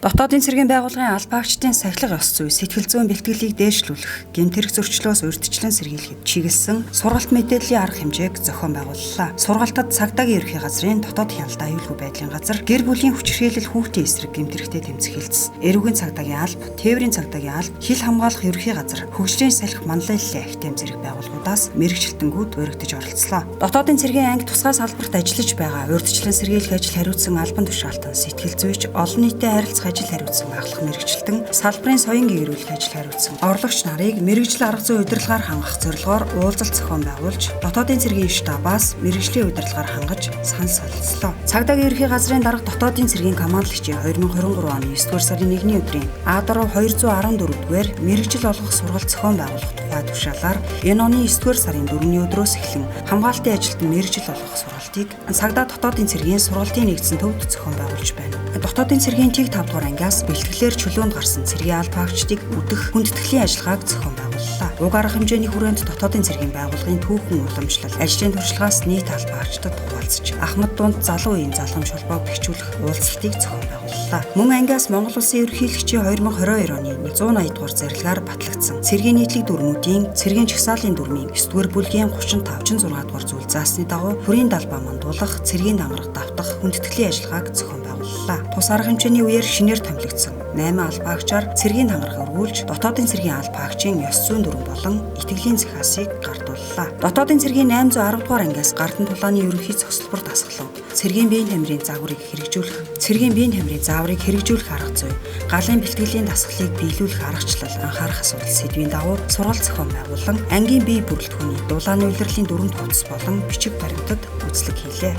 Дотоодын цэргийн байгууллагын албаагчдын сахилга ёс зүй, сэтгэл зүйн бэлтгэлийг дээшлүүлэх, гэмтэрх зөрчлөөс урьдчилан сэргийлэхэд чиглэсэн сургалт мэдээллийн арга хэмжээг зохион байгууллаа. Сургалтад цагдаагийн ерхий газрын дотоод хяналт аюулгүй байдлын газар, гэр бүлийн хүчирхийлэл хүүхдийн эсрэг гэмтэрхтэй тэмцэх хэлтс, эрүүгийн цагдаагийн алба, тээврийн цагдаагийн алба, хил хамгаалах ерхий газар, хөгжлийн салхи манлайллын ахитэм зэрэг байгууллагуудаас мэрэгчлэлтэнгүүд уригдж оролцлоо. Дотоодын цэргийн анги тусгай салбарт ажиллаж байгаа урьдчилан сэргийлэх ажил хариуцсан албан тушаалтан, сэтгэл зүйч, олон нийтэд харилцах ажил хариуцсан ахлах мэрэгчлэлтэн, салбарын соён гэрүүлэх ажил хариуцсан орлогч нарыг мэрэгжил арга зүй удирдлагаар хангах зорилгоор уулзалт зохион байгуулж, дотоодын цэргийн штабаас мэрэгжлийн удирдлагаар хангаж санал солилцлоо. Цагдаагийн ерхий газрын дарга дотоодын цэргийн командлагчийн 2023 оны 9-р сарын 1-ний өдрийн А-даруу 214-р мэрэгжил олгох сургалт зохион байгуулах тухай тушаалаар энэ оны 9-р сарын 4-ний өдрөөс эхлэн хамгаалтын ажилд мэрэгжил олгох сургалтыг цагдаа дотоодын цэргийн сургалтын нэгдсэн төвд зохион байгуулж байна. Дотоодын цэргийн тэг 5 дугаар ангиас бэлтгэлээр чөлөөнд гарсан цэргийн албаагчдыг үдэх хүндэтгэлийн ажиллагааг зохион байгууллаа. Уг арга хэмжээний хүрээнд дотоодын цэргийн байгууллагын түүхэн уламжлал, ажлын туршлагаас нийт албаагчдад хуваалцаж, Ахмад дунд залуу үеийн залгамж холбоог бэхжүүлэх уулзалтыг зохион байгууллаа. Мөн ангиас Монгол Улсын ерөнхийлөгчийн 2022 оны 180 дугаар зарилгаар батлагдсан цэргийн нийтлэг дүрмүүдийн цэргийн чагсаалын дүрмийн 9-р бүлгийн 35-66 дугаар зүйл заасны дагуу хүрийн далбаа мандуулах, цэргийн дангараг давтах хүндэтгэлийн ажиллагааг зохион байгууллаа. Тус арга хэмжээний үеэр шинээр томилогдсон 8 албаагчаар цэргийн дангараг өргүүлж, дотоодын цэргийн албаагчийн ёс зүйн дүрм болон итгэлийн захиасыг гардууллаа. Дотоодын цэргийн 810 дугаар ангиас Гардан тулааны ерөнхий зохицолбор дасгалан, цэргийн биеийн тамирын загварыг хэрэгжүүлэх арга зүй, галын бэлтгэлийн дасгалыг биелүүлэх аргачлал анхаарах асуудал сэдвийн дагуу сургалт зохион байгуулан, ангийн бие бүрэлдэхүүний дулааны улирлын дүрм тооцос болон бичиг баримтад үзлэг хийлээ.